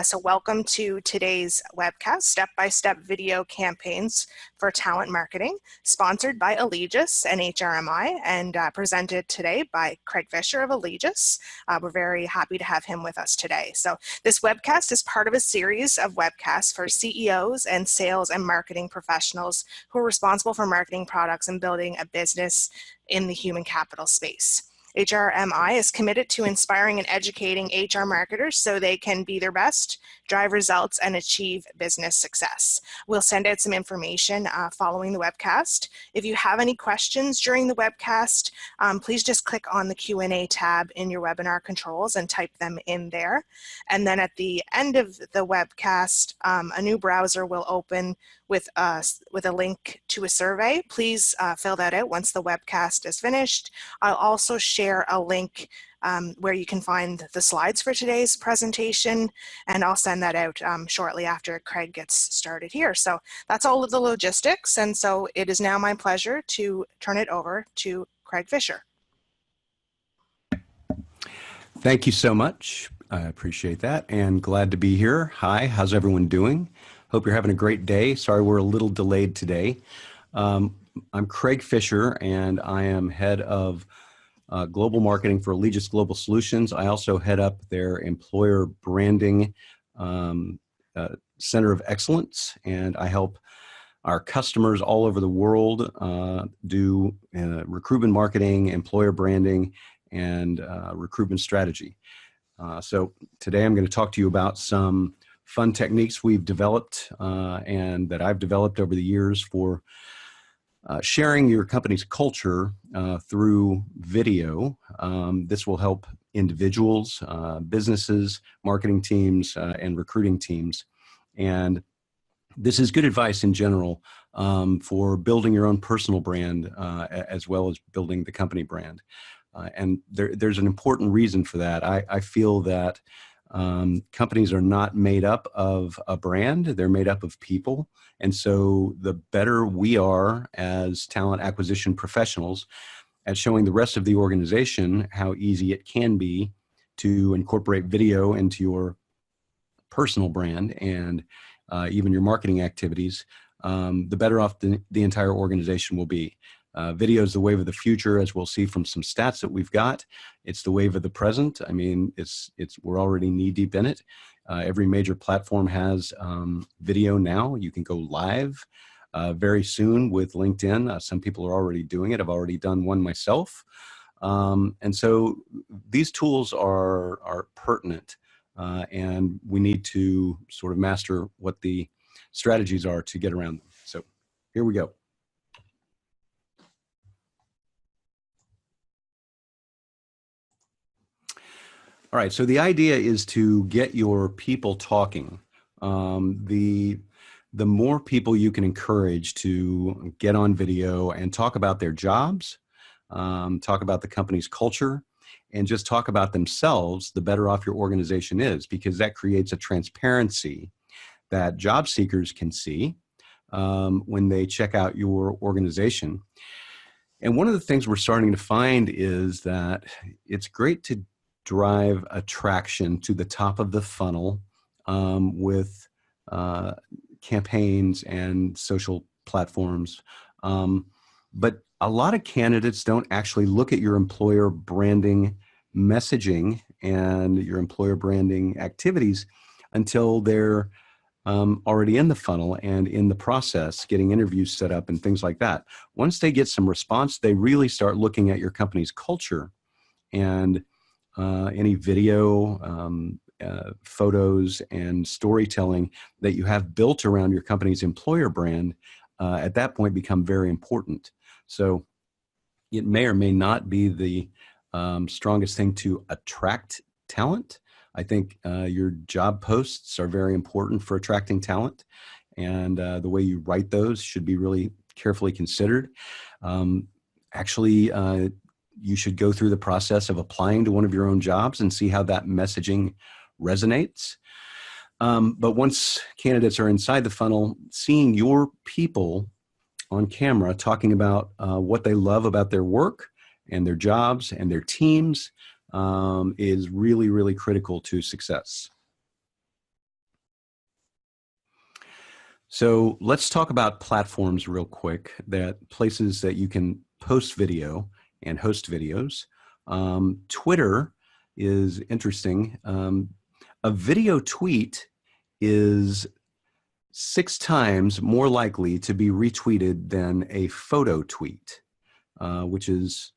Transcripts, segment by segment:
So welcome to today's webcast, Step-by-Step Video Campaigns for Talent Marketing, sponsored by Allegis and HRMI, and presented today by Craig Fisher of Allegis. We're very happy to have him with us today. So this webcast is part of a series of webcasts for CEOs and sales and marketing professionals who are responsible for marketing products and building a business in the human capital space. HRMI is committed to inspiring and educating HR marketers so they can be their best, drive results, and achieve business success. We'll send out some information following the webcast. If you have any questions during the webcast, please just click on the Q&A tab in your webinar controls and type them in there. And then at the end of the webcast, a new browser will open with a link to a survey. Please fill that out once the webcast is finished. I'll also share a link where you can find the slides for today's presentation, and I'll send that out shortly after Craig gets started here. So that's all of the logistics, and so it is now my pleasure to turn it over to Craig Fisher. Thank you so much. I appreciate that and glad to be here. Hi, how's everyone doing? Hope you're having a great day. Sorry we're a little delayed today. I'm Craig Fisher and I am head of global marketing for Allegis Global Solutions. I also head up their employer branding center of excellence, and I help our customers all over the world do recruitment marketing, employer branding, and recruitment strategy. So today I'm going to talk to you about some fun techniques we've developed and that I've developed over the years for sharing your company's culture through video. This will help individuals, businesses, marketing teams, and recruiting teams. And this is good advice in general for building your own personal brand as well as building the company brand. And there's an important reason for that. I feel that companies are not made up of a brand, they're made up of people. And so the better we are as talent acquisition professionals at showing the rest of the organization how easy it can be to incorporate video into your personal brand and even your marketing activities, the better off the entire organization will be. Video is the wave of the future, as we'll see from some stats that we've got. It's the wave of the present. I mean, we're already knee deep in it. Every major platform has video now. You can go live very soon with LinkedIn. Some people are already doing it. I've already done one myself. And so these tools are pertinent, and we need to sort of master what the strategies are to get around them. So here we go. All right, so the idea is to get your people talking. The more people you can encourage to get on video and talk about their jobs, talk about the company's culture, and just talk about themselves, the better off your organization is, because that creates a transparency that job seekers can see when they check out your organization. And one of the things we're starting to find is that it's great to drive attraction to the top of the funnel with campaigns and social platforms. But a lot of candidates don't actually look at your employer branding messaging and your employer branding activities until they're already in the funnel and in the process, getting interviews set up and things like that. Once they get some response, they really start looking at your company's culture and any video, photos, and storytelling that you have built around your company's employer brand at that point become very important. So it may or may not be the strongest thing to attract talent. I think your job posts are very important for attracting talent, and the way you write those should be really carefully considered. Actually, you should go through the process of applying to one of your own jobs and see how that messaging resonates. But once candidates are inside the funnel, seeing your people on camera talking about what they love about their work and their jobs and their teams is really, really critical to success. So let's talk about platforms real quick, that places that you can post video and host videos. Twitter is interesting. A video tweet is 6 times more likely to be retweeted than a photo tweet, which is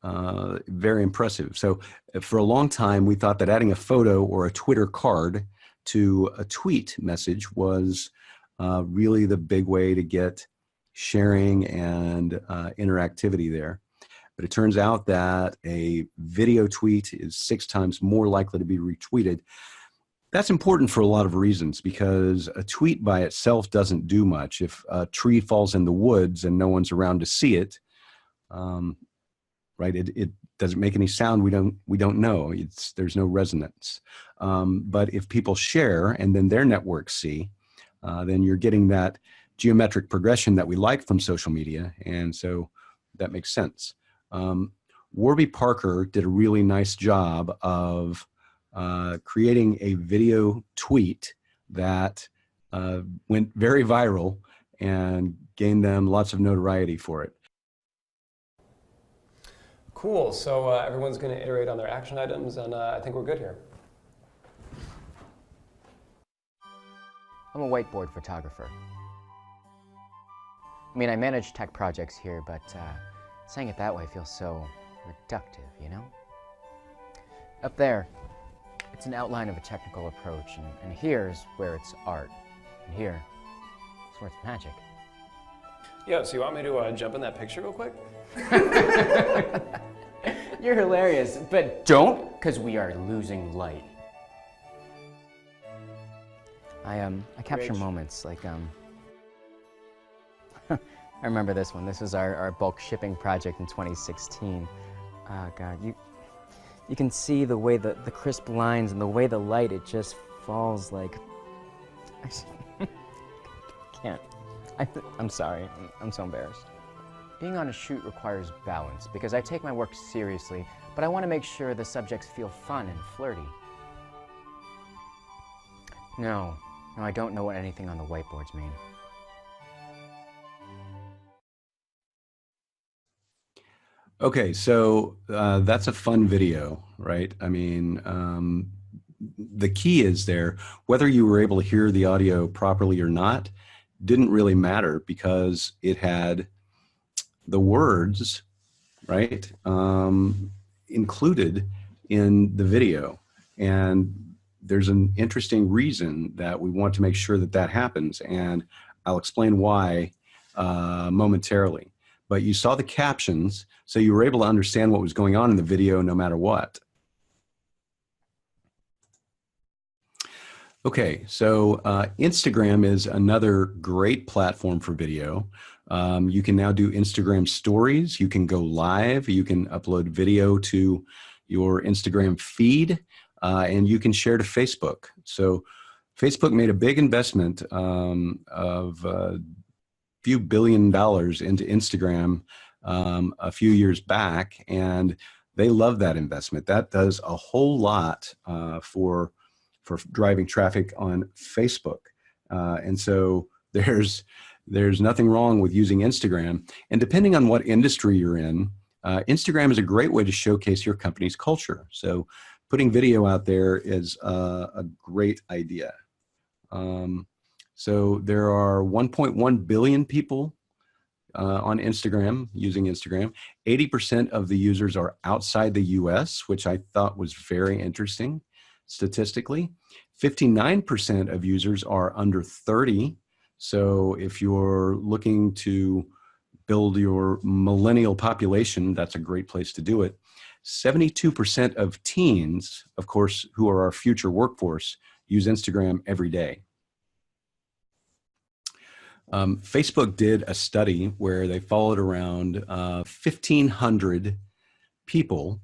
very impressive. So for a long time, we thought that adding a photo or a Twitter card to a tweet message was really the big way to get sharing and interactivity there. But it turns out that a video tweet is 6 times more likely to be retweeted. That's important for a lot of reasons, because a tweet by itself doesn't do much. If a tree falls in the woods and no one's around to see it, right? It doesn't make any sound. We don't know. There's no resonance. But if people share and then their networks see, then you're getting that geometric progression that we like from social media, and so that makes sense. Warby Parker did a really nice job of creating a video tweet that went very viral and gained them lots of notoriety for it. Cool, so everyone's going to iterate on their action items, and I think we're good here. I'm a whiteboard photographer. I mean, I manage tech projects here, but saying it that way feels so reductive, you know? Up there, it's an outline of a technical approach, and here's where it's art, and here is where it's magic. Yeah, so you want me to jump in that picture real quick? You're hilarious, but don't, because we are losing light. I capture moments like, I remember this one. This was our bulk shipping project in 2016. God, you can see the way the crisp lines and the way the light, it just falls like, I can't. I'm sorry, I'm so embarrassed. Being on a shoot requires balance because I take my work seriously, but I want to make sure the subjects feel fun and flirty. No, I don't know what anything on the whiteboards mean. Okay, so that's a fun video, right? I mean, the key is there, whether you were able to hear the audio properly or not, didn't really matter because it had the words, right, included in the video. And there's an interesting reason that we want to make sure that that happens, and I'll explain why momentarily. But you saw the captions, so you were able to understand what was going on in the video no matter what. Okay, so Instagram is another great platform for video. You can now do Instagram stories, you can go live, you can upload video to your Instagram feed, and you can share to Facebook. So Facebook made a big investment of a few $1 billion into Instagram a few years back, and they love that investment. That does a whole lot for driving traffic on Facebook. And so there's nothing wrong with using Instagram. And depending on what industry you're in, Instagram is a great way to showcase your company's culture. So putting video out there is a great idea. So there are 1.1 billion people on Instagram, using Instagram. 80% of the users are outside the US, which I thought was very interesting statistically. 59% of users are under 30. So if you're looking to build your millennial population, that's a great place to do it. 72% of teens, of course, who are our future workforce, use Instagram every day. Facebook did a study where they followed around 1,500 people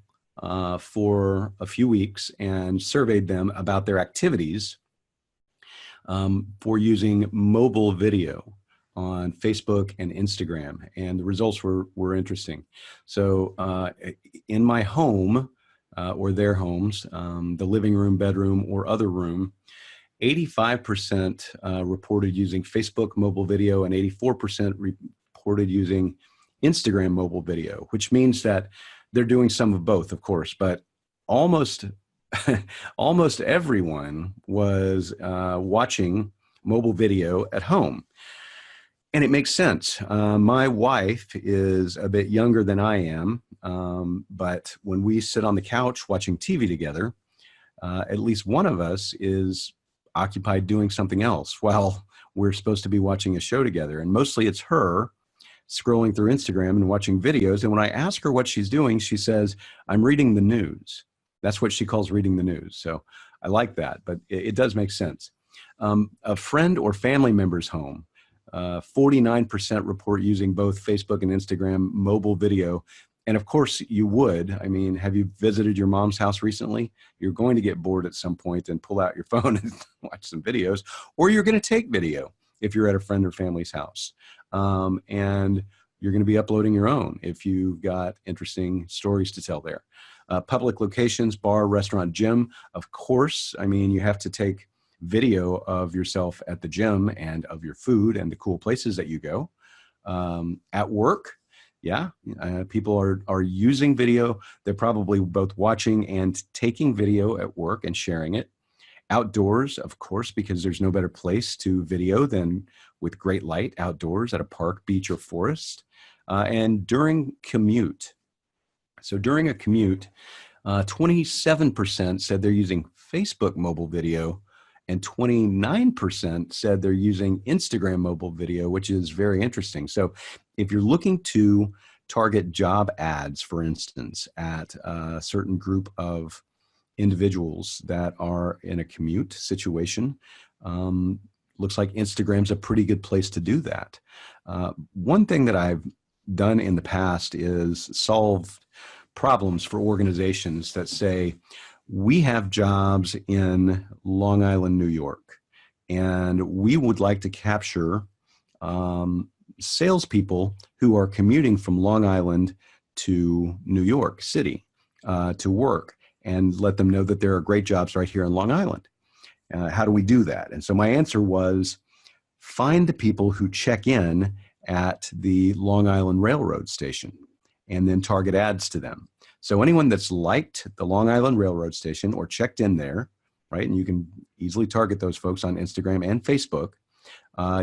for a few weeks and surveyed them about their activities for using mobile video on Facebook and Instagram, and the results were interesting. So in my home or their homes, the living room, bedroom, or other room, 85% reported using Facebook mobile video, and 84% reported using Instagram mobile video, which means that they're doing some of both, of course, but almost almost everyone was watching mobile video at home. And it makes sense. My wife is a bit younger than I am, but when we sit on the couch watching TV together, at least one of us is occupied doing something else while we're supposed to be watching a show together. And mostly it's her scrolling through Instagram and watching videos. And when I ask her what she's doing, she says, "I'm reading the news." That's what she calls reading the news. So I like that, but it does make sense. A friend or family member's home, 49% report using both Facebook and Instagram mobile video. And of course you would. I mean, have you visited your mom's house recently? You're going to get bored at some point and pull out your phone and watch some videos, or you're going to take video if you're at a friend or family's house. And you're going to be uploading your own if you've got interesting stories to tell there. Public locations, bar, restaurant, gym, of course. I mean, you have to take video of yourself at the gym and of your food and the cool places that you go. At work, yeah, people are using video. They're probably both watching and taking video at work and sharing it. Outdoors, of course, because there's no better place to video than with great light outdoors at a park, beach, or forest. And during commute. So during a commute, 27% said they're using Facebook mobile video, and 29% said they're using Instagram mobile video, which is very interesting. So if you're looking to target job ads, for instance, at a certain group of individuals that are in a commute situation, looks like Instagram's a pretty good place to do that. One thing that I've done in the past is solve problems for organizations that say, we have jobs in Long Island, New York, and we would like to capture salespeople who are commuting from Long Island to New York City to work, and let them know that there are great jobs right here in Long Island. How do we do that? And so my answer was, find the people who check in at the Long Island Railroad station and then target ads to them. So anyone that's liked the Long Island Railroad station or checked in there, right, and you can easily target those folks on Instagram and Facebook,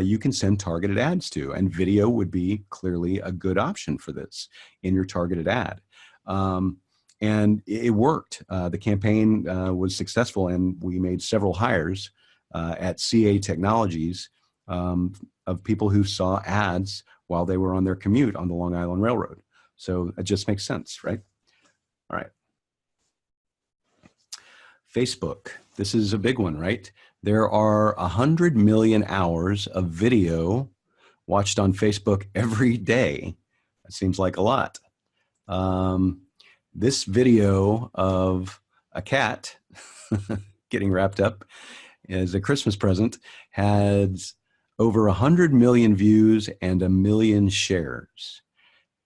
you can send targeted ads to, and video would be clearly a good option for this in your targeted ad. And it worked. The campaign was successful, and we made several hires at CA Technologies of people who saw ads while they were on their commute on the Long Island Railroad. So it just makes sense, right? All right. Facebook. This is a big one, right? There are 100 million hours of video watched on Facebook every day. That seems like a lot. This video of a cat getting wrapped up as a Christmas present has over 100 million views and 1 million shares.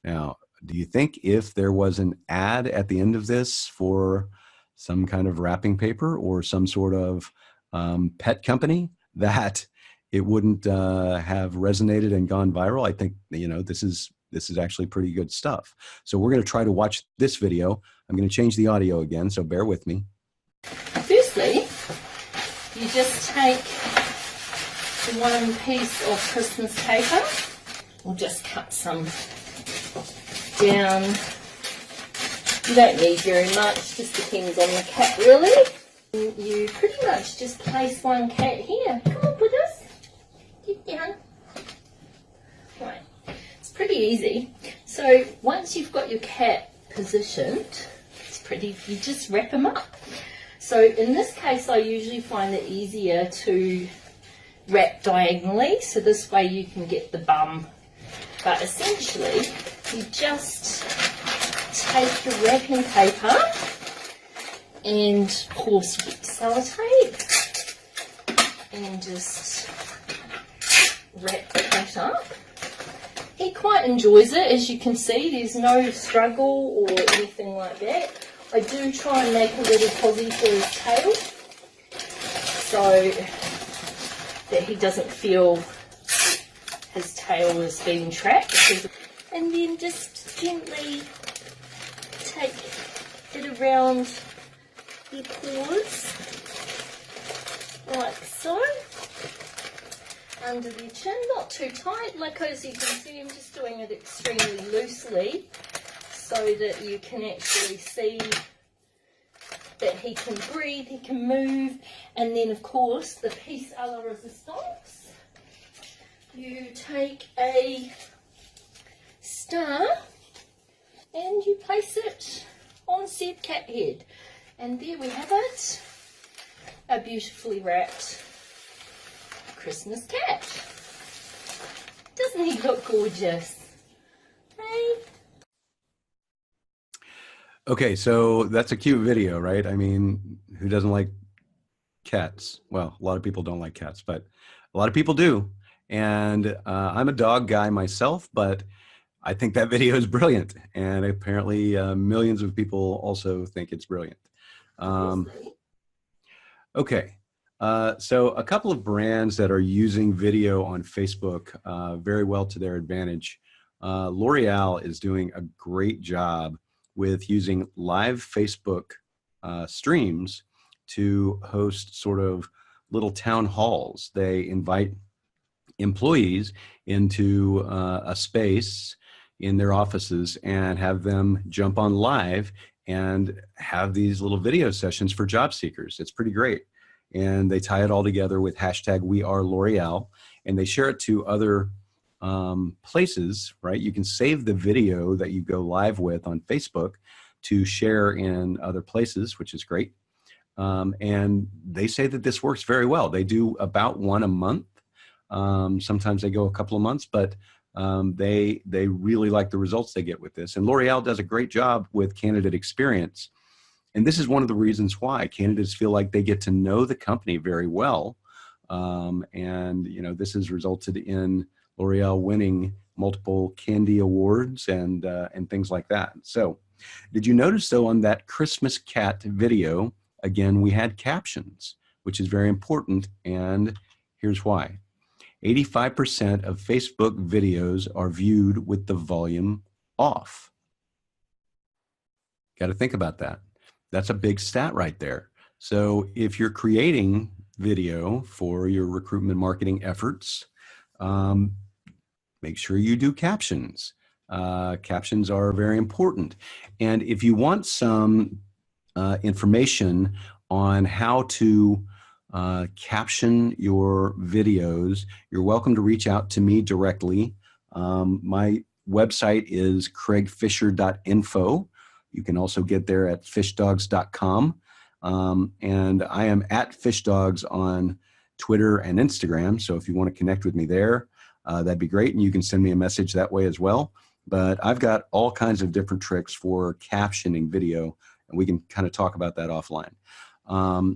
Now, do you think if there was an ad at the end of this for some kind of wrapping paper or some sort of pet company that it wouldn't have resonated and gone viral? I think, you know, this is actually pretty good stuff. So we're going to try to watch this video. I'm going to change the audio again, so bear with me. Firstly, you just take one piece of Christmas paper. We'll just cut some down. You don't need very much, just depends on the cat really. You pretty much just place one cat here. Come on with us. Get down. Right. It's pretty easy. So once you've got your cat positioned, it's pretty, you just wrap them up. So in this case I usually find it easier to wrap diagonally, so this way you can get the bum. But essentially you just take your wrapping paper and of course you get sellotape and just wrap the cat up. He quite enjoys it, as you can see. There's no struggle or anything like that. I do try and make a little posy for his tail. So so that he doesn't feel his tail is being trapped. And then just gently take it around your paws, like so, under the chin, not too tight, like as you can see I'm just doing it extremely loosely so that you can actually see that he can breathe, he can move. And then of course the piece a la resistance, you take a star and you place it on said cat head, and there we have it, a beautifully wrapped Christmas cat. Doesn't he look gorgeous? Hey? Okay, so that's a cute video, right? I mean, who doesn't like cats? Well, a lot of people don't like cats, but a lot of people do. And I'm a dog guy myself, but I think that video is brilliant. And apparently millions of people also think it's brilliant. Okay, so a couple of brands that are using video on Facebook very well to their advantage. L'Oreal is doing a great job with using live Facebook streams to host sort of little town halls. They invite employees into a space in their offices and have them jump on live and have these little video sessions for job seekers. It's pretty great. And they tie it all together with hashtag We Are L'Oreal, and they share it to other places, right? You can save the video that you go live with on Facebook to share in other places, which is great. And they say that this works very well. They do about one a month. Sometimes they go a couple of months, but they really like the results they get with this. And L'Oreal does a great job with candidate experience. And this is one of the reasons why candidates feel like they get to know the company very well. And you know, this has resulted in L'Oreal winning multiple candy awards and things like that. So did you notice though on that Christmas cat video, again, we had captions, which is very important. And here's why. 85% of Facebook videos are viewed with the volume off. Got to think about that. That's a big stat right there. So if you're creating video for your recruitment marketing efforts, make sure you do captions. Captions are very important. And if you want some information on how to caption your videos, you're welcome to reach out to me directly. My website is craigfisher.info. You can also get there at fishdogs.com. And I am at fishdogs on Twitter and Instagram. So if you want to connect with me there, that'd be great. And you can send me a message that way as well. But I've got all kinds of different tricks for captioning video, and we can kind of talk about that offline.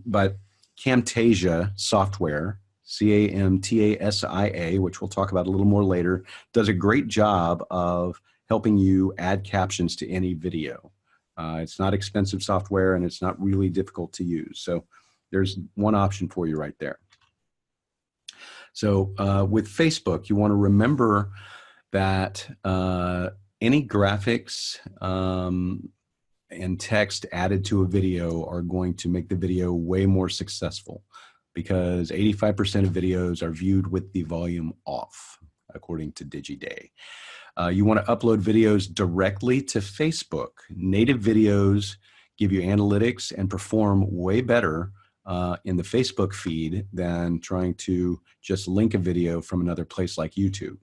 But Camtasia software, Camtasia, which we'll talk about a little more later, does a great job of helping you add captions to any video. It's not expensive software and it's not really difficult to use. So there's one option for you right there. So with Facebook, you want to remember that any graphics and text added to a video are going to make the video way more successful, because 85% of videos are viewed with the volume off, according to DigiDay. You want to upload videos directly to Facebook. Native videos give you analytics and perform way better in the Facebook feed than trying to just link a video from another place like YouTube.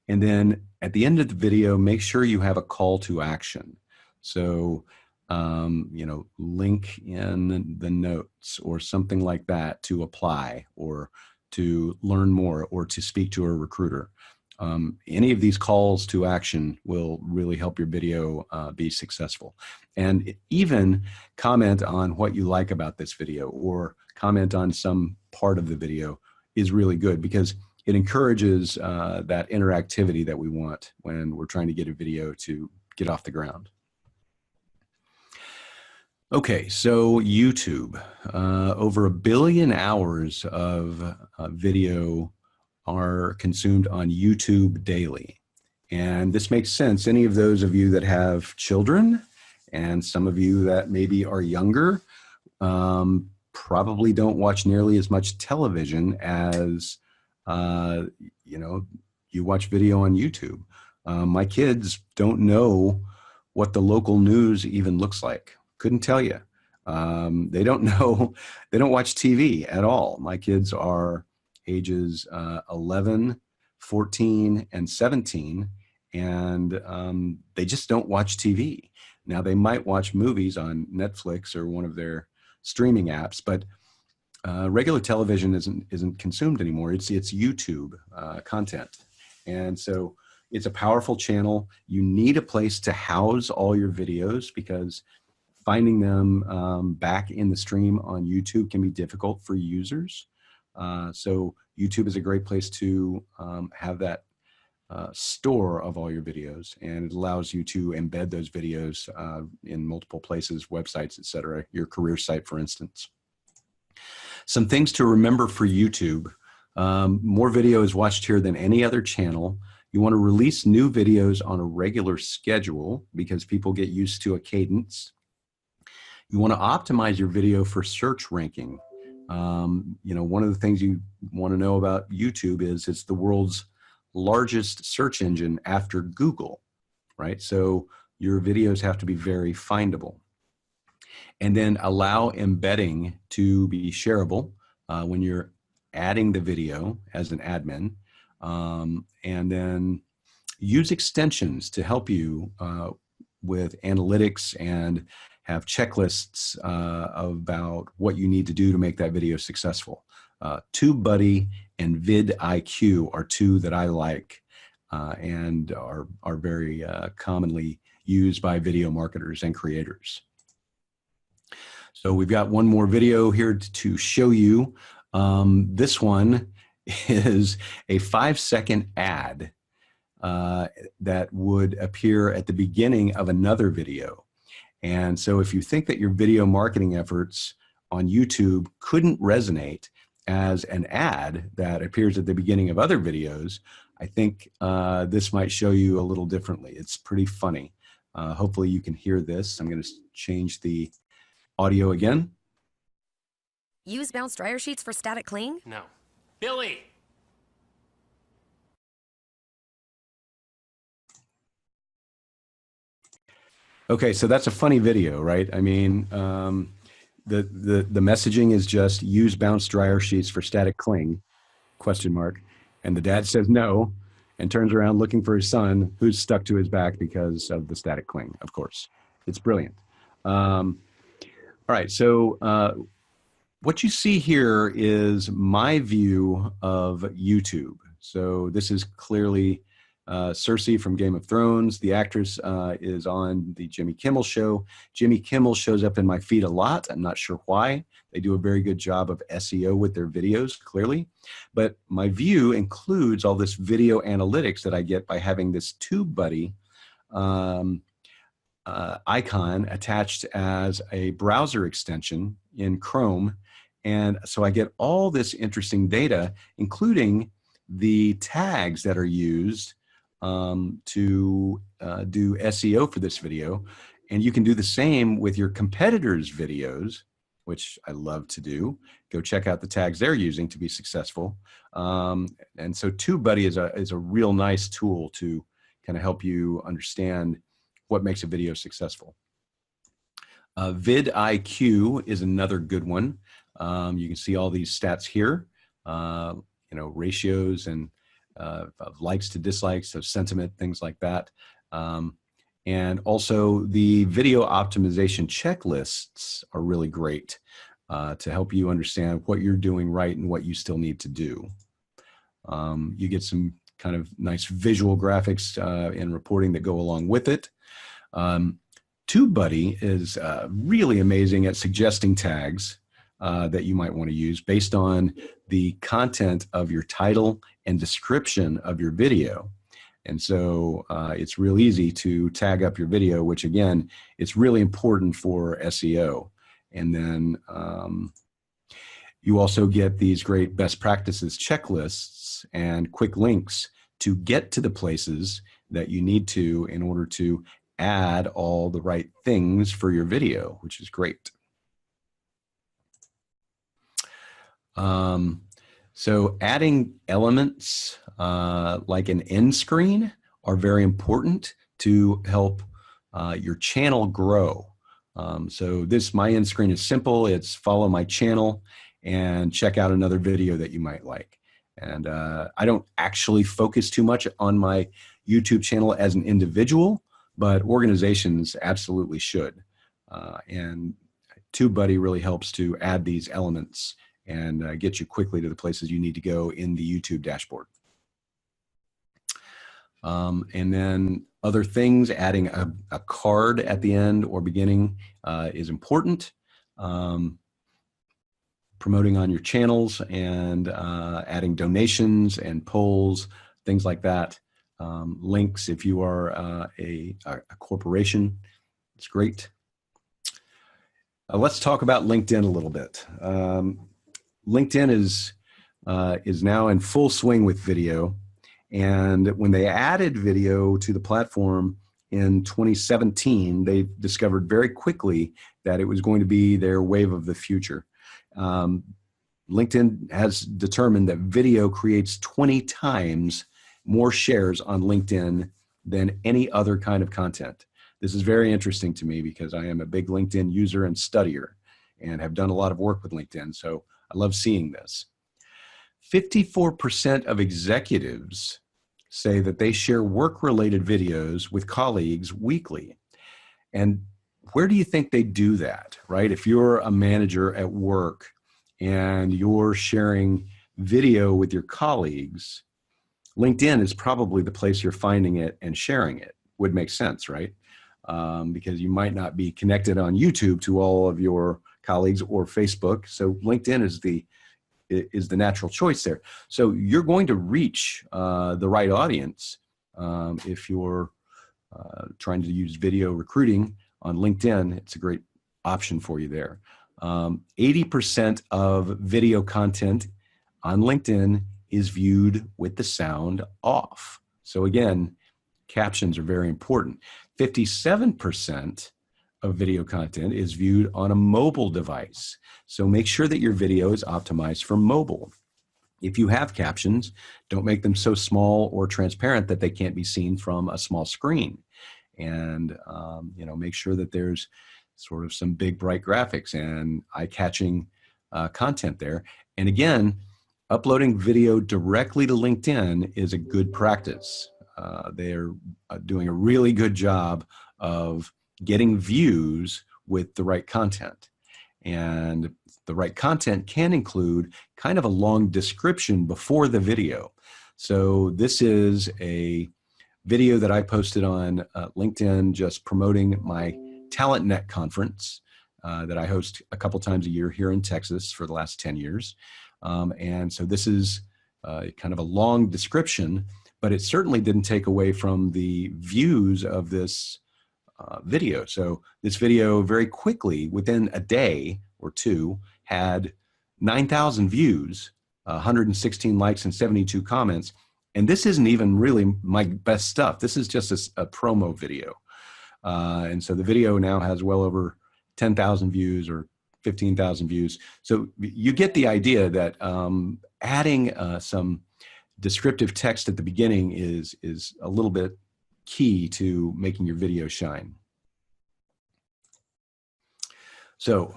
And then at the end of the video, make sure you have a call to action. So, you know, link in the notes or something like that to apply or to learn more or to speak to a recruiter. Any of these calls to action will really help your video be successful. And even comment on what you like about this video or comment on some part of the video is really good, because it encourages that interactivity that we want when we're trying to get a video to get off the ground. Okay, so YouTube, over 1 billion hours of video are consumed on YouTube daily. And this makes sense. Any of those of you that have children and some of you that maybe are younger probably don't watch nearly as much television as, uh, you know, you watch video on YouTube. My kids don't know what the local news even looks like. Couldn't tell you. They don't know, they don't watch TV at all. My kids are ages 11, 14, and 17, and they just don't watch TV. Now, they might watch movies on Netflix or one of their streaming apps, but regular television isn't consumed anymore. It's YouTube content, and so it's a powerful channel. You need a place to house all your videos because finding them back in the stream on YouTube can be difficult for users. So YouTube is a great place to have that store of all your videos, and it allows you to embed those videos in multiple places, websites, etc. Your career site, for instance. Some things to remember for YouTube. More video is watched here than any other channel. You want to release new videos on a regular schedule because people get used to a cadence. You want to optimize your video for search ranking. One of the things you want to know about YouTube is it's the world's largest search engine after Google, right? So your videos have to be very findable. And then allow embedding to be shareable when you're adding the video as an admin. And then use extensions to help you with analytics and have checklists about what you need to do to make that video successful. TubeBuddy and vidIQ are two that I like and are very commonly used by video marketers and creators. So we've got one more video here to show you. This one is a 5-second ad that would appear at the beginning of another video. And so if you think that your video marketing efforts on YouTube couldn't resonate as an ad that appears at the beginning of other videos, I think this might show you a little differently. It's pretty funny. Hopefully you can hear this. I'm going to change the audio again. Use bounce dryer sheets for static cling? No. Billy! Okay, so that's a funny video, right? I mean, the messaging is just use bounce dryer sheets for static cling, ? And the dad says no and turns around looking for his son who's stuck to his back because of the static cling, of course. It's brilliant. All right, so what you see here is my view of YouTube. So this is clearly Cersei from Game of Thrones. The actress is on the Jimmy Kimmel show. Jimmy Kimmel shows up in my feed a lot. I'm not sure why. They do a very good job of SEO with their videos, clearly. But my view includes all this video analytics that I get by having this TubeBuddy icon attached as a browser extension in Chrome. And so I get all this interesting data, including the tags that are used to do SEO for this video. And you can do the same with your competitors' videos, which I love to do. Go check out the tags they're using to be successful. And so TubeBuddy is a real nice tool to kind of help you understand what makes a video successful. vidIQ is another good one. You can see all these stats here, ratios and of likes to dislikes, of sentiment, things like that. And also the video optimization checklists are really great to help you understand what you're doing right and what you still need to do. You get some kind of nice visual graphics and reporting that go along with it. TubeBuddy is really amazing at suggesting tags that you might want to use based on the content of your title and description of your video. And so it's real easy to tag up your video, which again, it's really important for SEO. And then you also get these great best practices checklists and quick links to get to the places that you need to in order to add all the right things for your video, which is great. So adding elements like an end screen are very important to help your channel grow. So my end screen is simple. It's follow my channel and check out another video that you might like. And I don't actually focus too much on my YouTube channel as an individual, but organizations absolutely should. And TubeBuddy really helps to add these elements and get you quickly to the places you need to go in the YouTube dashboard. And then other things, adding a card at the end or beginning is important. Promoting on your channels and adding donations and polls, things like that. Links if you are a corporation, it's great. Let's talk about LinkedIn a little bit. LinkedIn is now in full swing with video. And when they added video to the platform in 2017, they discovered very quickly that it was going to be their wave of the future. LinkedIn has determined that video creates 20 times more shares on LinkedIn than any other kind of content. This is very interesting to me because I am a big LinkedIn user and studier and have done a lot of work with LinkedIn, so I love seeing this. 54% of executives say that they share work-related videos with colleagues weekly. And where do you think they do that, right? If you're a manager at work and you're sharing video with your colleagues, LinkedIn is probably the place you're finding it and sharing it. Would make sense, right? Because you might not be connected on YouTube to all of your colleagues or Facebook. So LinkedIn is the natural choice there. So you're going to reach the right audience if you're trying to use video recruiting on LinkedIn. It's a great option for you there. 80% of video content on LinkedIn is viewed with the sound off. So again, captions are very important. 57% of video content is viewed on a mobile device. So make sure that your video is optimized for mobile. If you have captions, don't make them so small or transparent that they can't be seen from a small screen. And make sure that there's sort of some big bright graphics and eye-catching content there. And again, uploading video directly to LinkedIn is a good practice. They're doing a really good job of getting views with the right content. And the right content can include kind of a long description before the video. So this is a video that I posted on LinkedIn just promoting my TalentNet conference that I host a couple times a year here in Texas for the last 10 years. And so this is kind of a long description, but it certainly didn't take away from the views of this video. So this video very quickly, within a day or two, had 9,000 views, 116 likes and 72 comments. And this isn't even really my best stuff. This is just a promo video. And so the video now has well over 10,000 views or 15,000 views. So you get the idea that adding some descriptive text at the beginning is a little bit key to making your video shine. So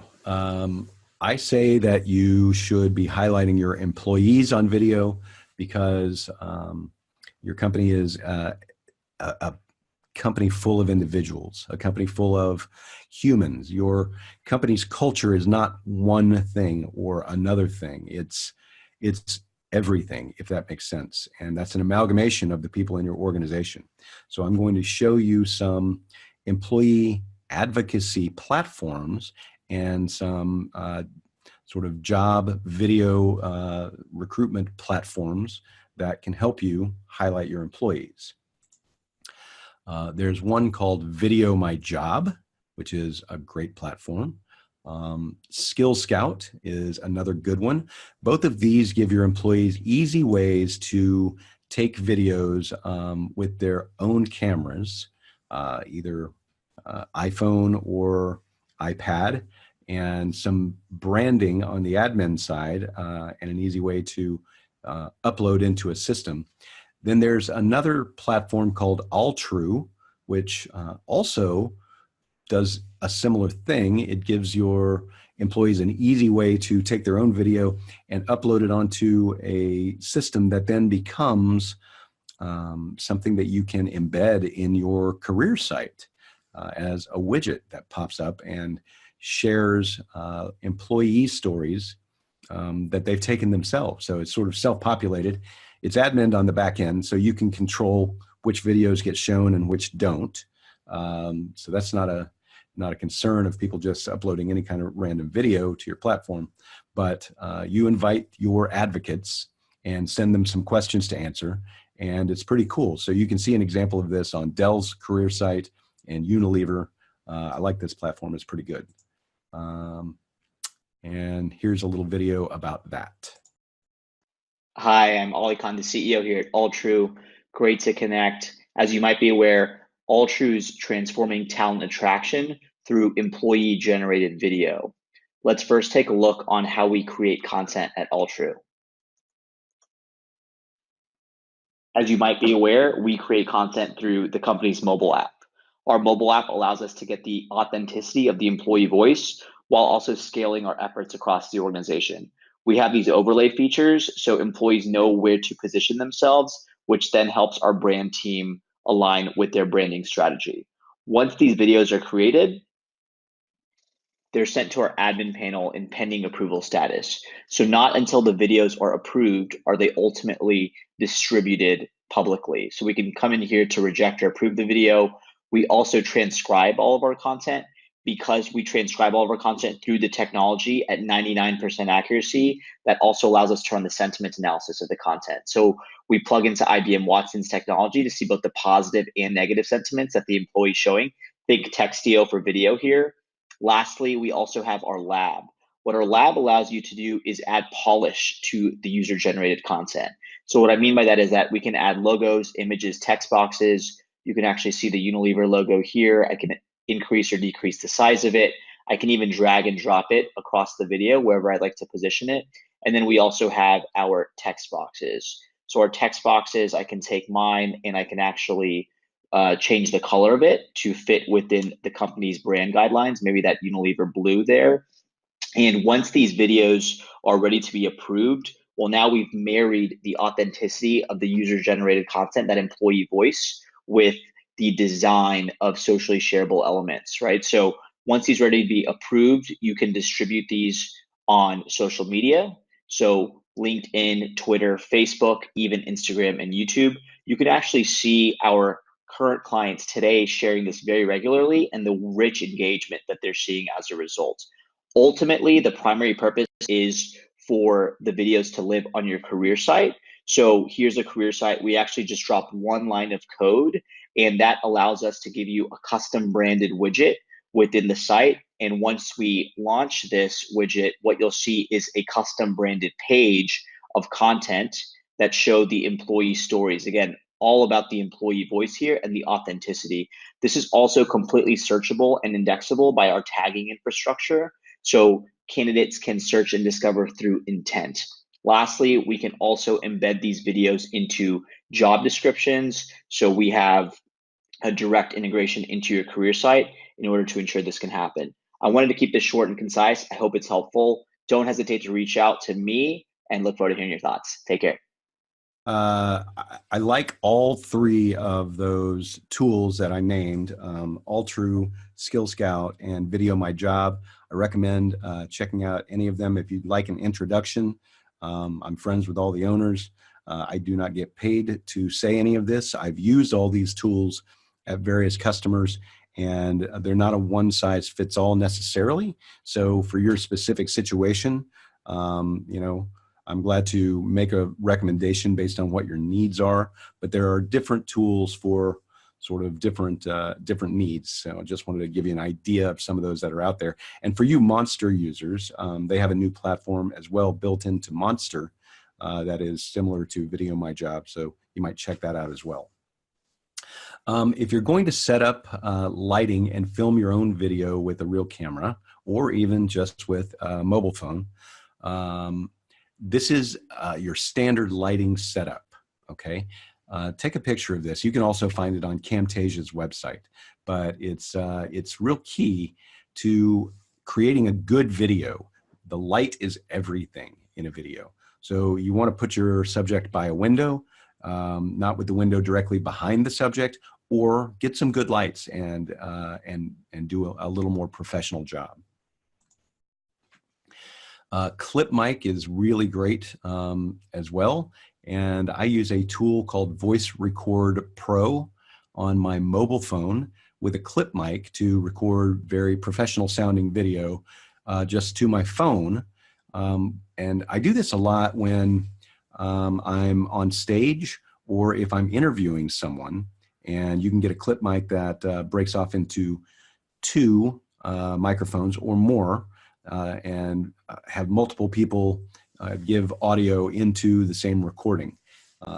I say that you should be highlighting your employees on video because your company is a company full of individuals, a company full of humans. Your company's culture is not one thing or another thing. It's everything, if that makes sense. And that's an amalgamation of the people in your organization. So I'm going to show you some employee advocacy platforms and some sort of job video recruitment platforms that can help you highlight your employees. There's one called Video My Job, which is a great platform. Skill Scout is another good one. Both of these give your employees easy ways to take videos with their own cameras, either iPhone or iPad, and some branding on the admin side, and an easy way to upload into a system. Then there's another platform called Altru, which also does a similar thing. It gives your employees an easy way to take their own video and upload it onto a system that then becomes something that you can embed in your career site as a widget that pops up and shares employee stories that they've taken themselves. So it's sort of self-populated. It's admin on the back end, so you can control which videos get shown and which don't. So that's not a concern of people just uploading any kind of random video to your platform, but you invite your advocates and send them some questions to answer, and it's pretty cool. So you can see an example of this on Dell's career site and Unilever. I like this platform, it's pretty good. And here's a little video about that. Hi, I'm Ollie Khan, the CEO here at Altru. Great to connect. As you might be aware, Altru's transforming talent attraction through employee-generated video. Let's first take a look on how we create content at Altru. As you might be aware, we create content through the company's mobile app. Our mobile app allows us to get the authenticity of the employee voice while also scaling our efforts across the organization. We have these overlay features so employees know where to position themselves, which then helps our brand team align with their branding strategy. Once these videos are created, they're sent to our admin panel in pending approval status. So not until the videos are approved are they ultimately distributed publicly. So we can come in here to reject or approve the video. We also transcribe all of our content. Because we transcribe all of our content through the technology at 99% accuracy, that also allows us to run the sentiment analysis of the content. So we plug into IBM Watson's technology to see both the positive and negative sentiments that the employee is showing. Think Textio for video here. Lastly, we also have our lab. What our lab allows you to do is add polish to the user-generated content. So what I mean by that is that we can add logos, images, text boxes. You can actually see the Unilever logo here. I can increase or decrease the size of it. I can even drag and drop it across the video wherever I'd like to position it. And then we also have our text boxes. So our text boxes, I can take mine and I can actually change the color of it to fit within the company's brand guidelines, maybe that Unilever blue there. And once these videos are ready to be approved, well, now we've married the authenticity of the user-generated content, that employee voice, with the design of socially shareable elements, right? So once these are ready to be approved, you can distribute these on social media. So LinkedIn, Twitter, Facebook, even Instagram and YouTube. You can actually see our current clients today sharing this very regularly and the rich engagement that they're seeing as a result. Ultimately, the primary purpose is for the videos to live on your career site. So here's a career site. We actually just dropped one line of code, and that allows us to give you a custom branded widget within the site. And once we launch this widget, what you'll see is a custom branded page of content that show the employee stories. Again, all about the employee voice here and the authenticity. This is also completely searchable and indexable by our tagging infrastructure. So candidates can search and discover through intent. Lastly, we can also embed these videos into job descriptions. So we have a direct integration into your career site in order to ensure this can happen. I wanted to keep this short and concise. I hope it's helpful. Don't hesitate to reach out to me and look forward to hearing your thoughts. Take care. I like all three of those tools that I named, Altru, Skill Scout, and Video My Job. I recommend checking out any of them if you'd like an introduction. I'm friends with all the owners. I do not get paid to say any of this. I've used all these tools at various customers, and they're not a one-size-fits-all necessarily. So for your specific situation, I'm glad to make a recommendation based on what your needs are, but there are different tools for sort of different needs. So I just wanted to give you an idea of some of those that are out there. And for you Monster users, they have a new platform as well built into Monster that is similar to Video My Job. So you might check that out as well. If you're going to set up lighting and film your own video with a real camera, or even just with a mobile phone, this is your standard lighting setup, okay? Take a picture of this. You can also find it on Camtasia's website, but it's real key to creating a good video. The light is everything in a video. So you want to put your subject by a window, not with the window directly behind the subject, or get some good lights and do a little more professional job. Clip mic is really great as well. And I use a tool called Voice Record Pro on my mobile phone with a clip mic to record very professional sounding video just to my phone. And I do this a lot when I'm on stage or if I'm interviewing someone, and you can get a clip mic that breaks off into 2 microphones or more and have multiple people give audio into the same recording.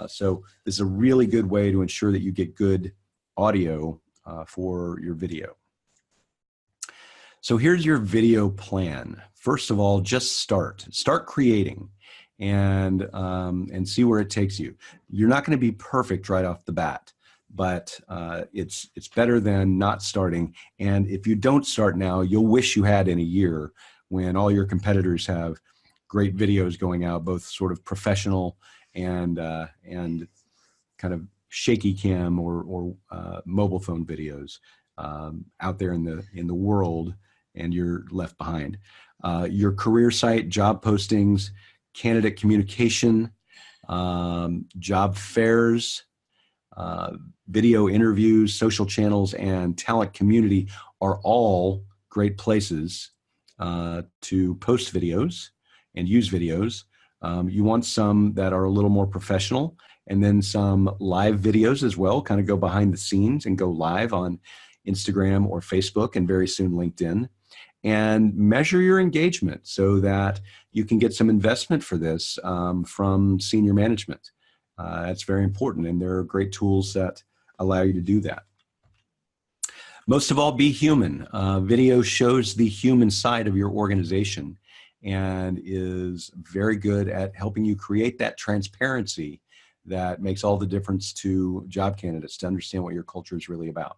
So this is a really good way to ensure that you get good audio for your video. So here's your video plan. First of all, just start creating and see where it takes you. You're not going to be perfect right off the bat, but it's better than not starting. And if you don't start now, you'll wish you had in a year when all your competitors have great videos going out, both sort of professional and kind of shaky cam or mobile phone videos out there in the world, and you're left behind. Your career site, job postings, candidate communication, job fairs, video interviews, social channels, and talent community are all great places to post videos and use videos. You want some that are a little more professional, and then some live videos as well, kind of go behind the scenes and go live on Instagram or Facebook and very soon LinkedIn. And measure your engagement so that you can get some investment for this from senior management. That's very important, and there are great tools that allow you to do that. Most of all, be human. Video shows the human side of your organization and is very good at helping you create that transparency that makes all the difference to job candidates to understand what your culture is really about.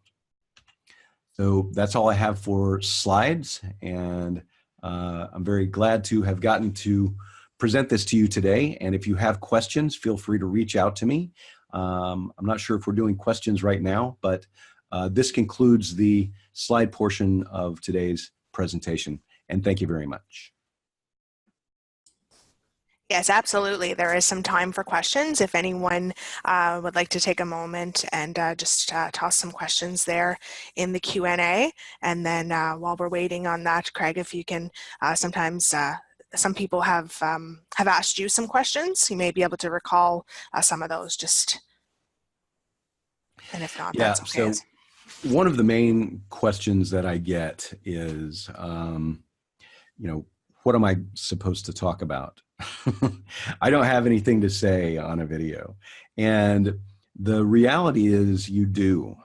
So that's all I have for slides, and I'm very glad to have gotten to present this to you today. And if you have questions, feel free to reach out to me. I'm not sure if we're doing questions right now, but this concludes the slide portion of today's presentation. And thank you very much. Yes, absolutely. There is some time for questions. If anyone would like to take a moment and just toss some questions there in the Q&A. And then while we're waiting on that, Craig, if you can, sometimes some people have asked you some questions. You may be able to recall some of those, just, and if not, that's okay. So one of the main questions that I get is, what am I supposed to talk about? I don't have anything to say on a video. And the reality is you do.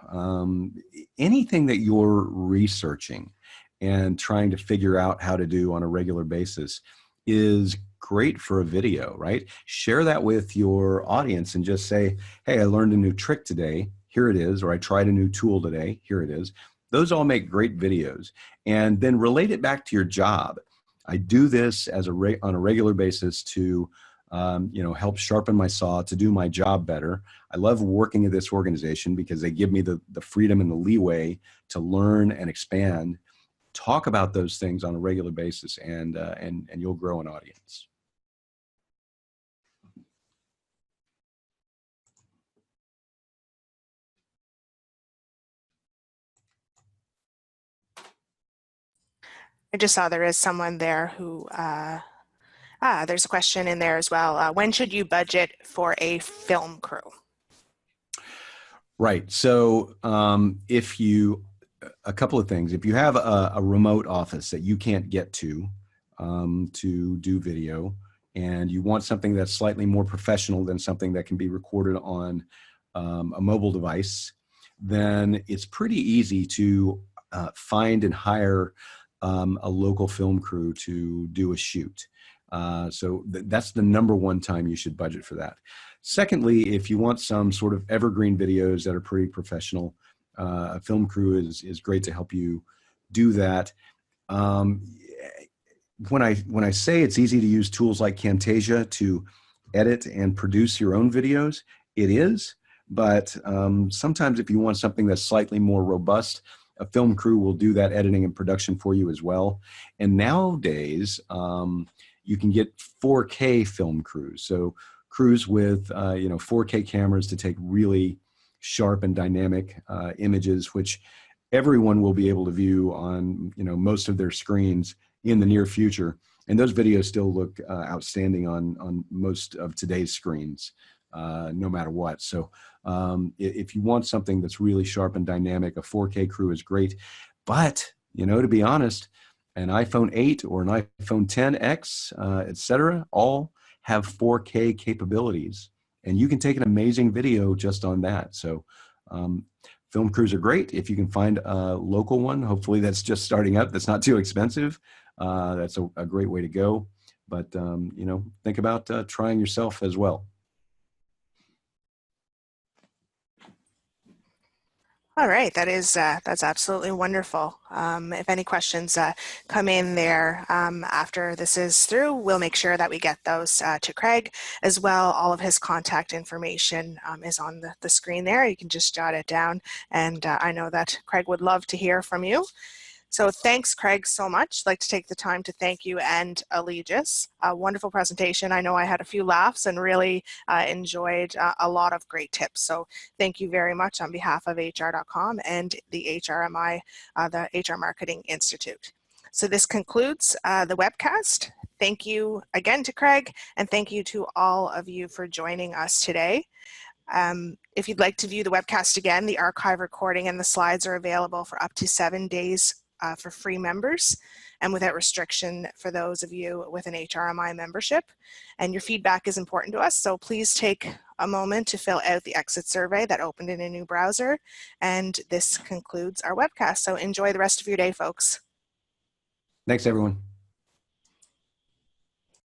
Anything that you're researching and trying to figure out how to do on a regular basis is great for a video, right? Share that with your audience and just say, hey, I learned a new trick today. Here it is. Or I tried a new tool today. Here it is. Those all make great videos. And then relate it back to your job. I do this as on a regular basis to help sharpen my saw, to do my job better. I love working at this organization because they give me the freedom and the leeway to learn and expand. Talk about those things on a regular basis, and you'll grow an audience. I just saw there is someone there who, there's a question in there as well. When should you budget for a film crew? Right. So if you, a couple of things, if you have a remote office that you can't get to do video, and you want something that's slightly more professional than something that can be recorded on a mobile device, then it's pretty easy to find and hire a local film crew to do a shoot. So that's the number one time you should budget for that. Secondly, if you want some sort of evergreen videos that are pretty professional, a film crew is great to help you do that. Um, when I say it's easy to use tools like Camtasia to edit and produce your own videos, it is. But sometimes if you want something that's slightly more robust, a film crew will do that editing and production for you as well. And nowadays, you can get 4K film crews. So crews with 4K cameras to take really sharp and dynamic images, which everyone will be able to view on most of their screens in the near future. And those videos still look outstanding on most of today's screens, no matter what. So if you want something that's really sharp and dynamic, a 4K crew is great. But, to be honest, an iPhone 8 or an iPhone 10X, etc., all have 4K capabilities. And you can take an amazing video just on that. So film crews are great. If you can find a local one, hopefully that's just starting up, that's not too expensive. That's a great way to go. But, think about trying yourself as well. All right, that's absolutely wonderful. If any questions come in there after this is through, we'll make sure that we get those to Craig as well. All of his contact information is on the screen there. You can just jot it down, and I know that Craig would love to hear from you. So thanks, Craig, so much. I'd like to take the time to thank you and Allegis. A wonderful presentation. I know I had a few laughs and really enjoyed a lot of great tips. So thank you very much on behalf of HR.com and the HRMI, the HR Marketing Institute. So this concludes the webcast. Thank you again to Craig, and thank you to all of you for joining us today. If you'd like to view the webcast again, the archive recording and the slides are available for up to 7 days for free members and without restriction for those of you with an HRMI membership. And your feedback is important to us, so please take a moment to fill out the exit survey that opened in a new browser. And this concludes our webcast, so enjoy the rest of your day, folks. Thanks, everyone.